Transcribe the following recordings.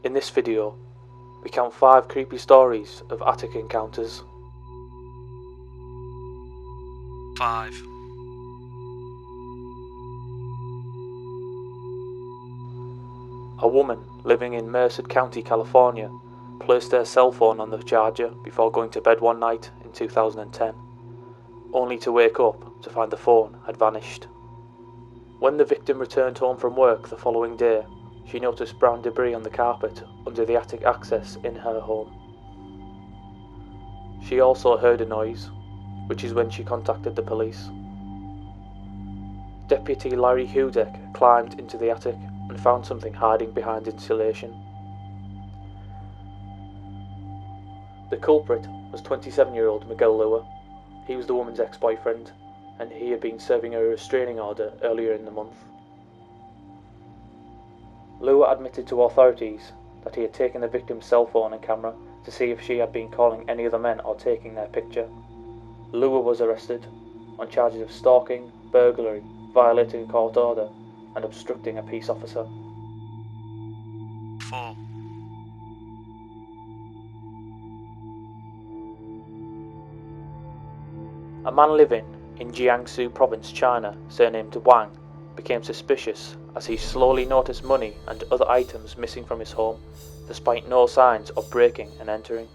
In this video, we count 5 creepy stories of attic encounters. 5. A woman living in Merced County, California, placed her cell phone on the charger before going to bed one night in 2010, only to wake up to find the phone had vanished. When the victim returned home from work the following day, she noticed brown debris on the carpet under the attic access in her home. She also heard a noise, which is when she contacted the police. Deputy Larry Hudek climbed into the attic and found something hiding behind insulation. The culprit was 27-year-old Miguel Lua. He was the woman's ex-boyfriend, and he had been serving a restraining order earlier in the month. Lua admitted to authorities that he had taken the victim's cell phone and camera to see if she had been calling any other men or taking their picture. Lua was arrested on charges of stalking, burglary, violating a court order, and obstructing a peace officer. 4. A man living in Jiangsu Province, China, surnamed Wang, became suspicious as he slowly noticed money and other items missing from his home, despite no signs of breaking and entering.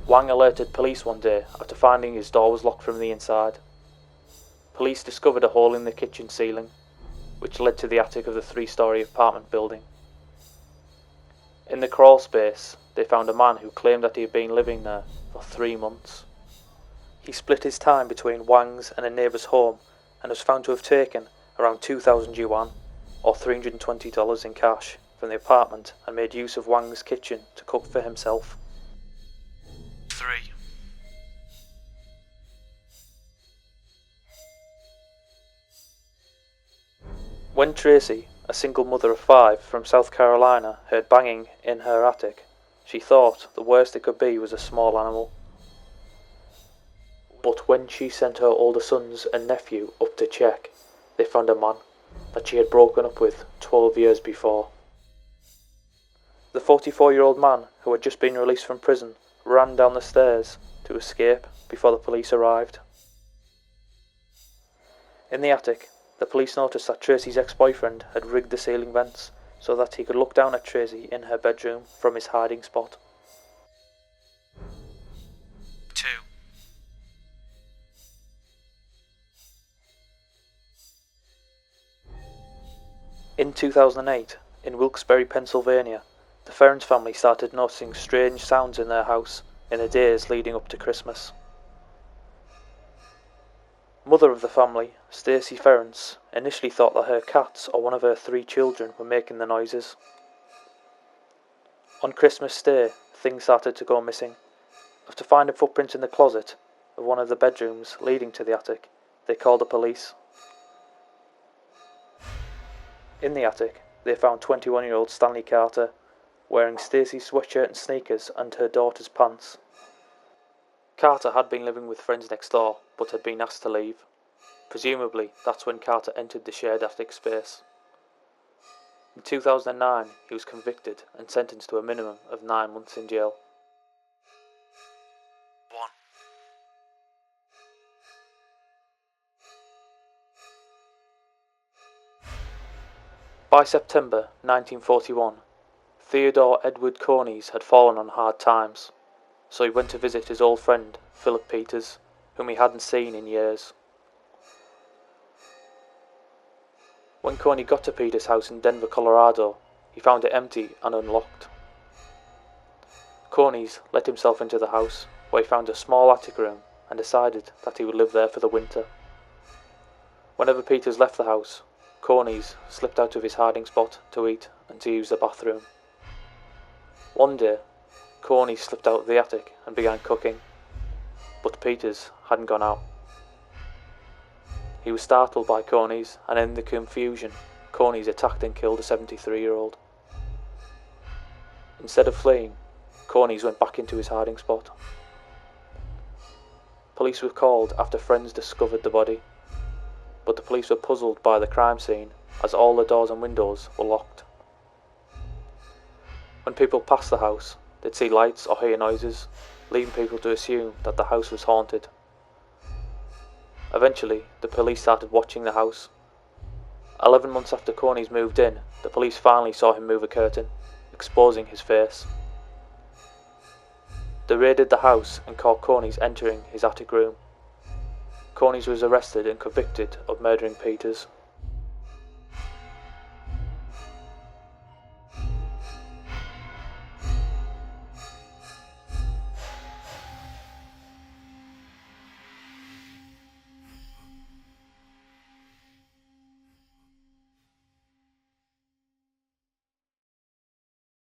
Wang alerted police one day after finding his door was locked from the inside. Police discovered a hole in the kitchen ceiling, which led to the attic of the 3-story apartment building. In the crawl space, they found a man who claimed that he had been living there for 3 months. He split his time between Wang's and a neighbour's home and was found to have taken around 2,000 yuan, or $320 in cash, from the apartment and made use of Wang's kitchen to cook for himself. 3. When Tracy, a single mother of 5 from South Carolina, heard banging in her attic, she thought the worst it could be was a small animal. But when she sent her older sons and nephew up to check, they found a man that she had broken up with 12 years before. The 44-year-old man, who had just been released from prison, ran down the stairs to escape before the police arrived. In the attic, the police noticed that Tracy's ex-boyfriend had rigged the ceiling vents so that he could look down at Tracy in her bedroom from his hiding spot. 2. In 2008, in Wilkes-Barre, Pennsylvania, the Ferrens family started noticing strange sounds in their house in the days leading up to Christmas. Mother of the family, Stacey Ferrens, initially thought that her cats or one of her 3 children were making the noises. On Christmas Day, things started to go missing. After finding footprints in the closet of one of the bedrooms leading to the attic, they called the police. In the attic, they found 21-year-old Stanley Carter wearing Stacey's sweatshirt and sneakers and her daughter's pants. Carter had been living with friends next door, but had been asked to leave. Presumably, that's when Carter entered the shared attic space. In 2009, he was convicted and sentenced to a minimum of 9 months in jail. 1. By September 1941, Theodore Edward Cornish had fallen on hard times, so he went to visit his old friend, Philip Peters, whom he hadn't seen in years. When Cornish got to Peters' house in Denver, Colorado, he found it empty and unlocked. Cornish let himself into the house, where he found a small attic room and decided that he would live there for the winter. Whenever Peters left the house, Cornish slipped out of his hiding spot to eat and to use the bathroom. One day, Cornish slipped out of the attic and began cooking, but Peters hadn't gone out. He was startled by Cornish, and in the confusion, Cornish attacked and killed a 73-year-old. Instead of fleeing, Cornish went back into his hiding spot. Police were called after friends discovered the body, but the police were puzzled by the crime scene as all the doors and windows were locked. When people passed the house, they'd see lights or hear noises, leading people to assume that the house was haunted. Eventually, the police started watching the house. 11 months after Cornish moved in, the police finally saw him move a curtain, exposing his face. They raided the house and caught Cornish entering his attic room. Cornish was arrested and convicted of murdering Peters.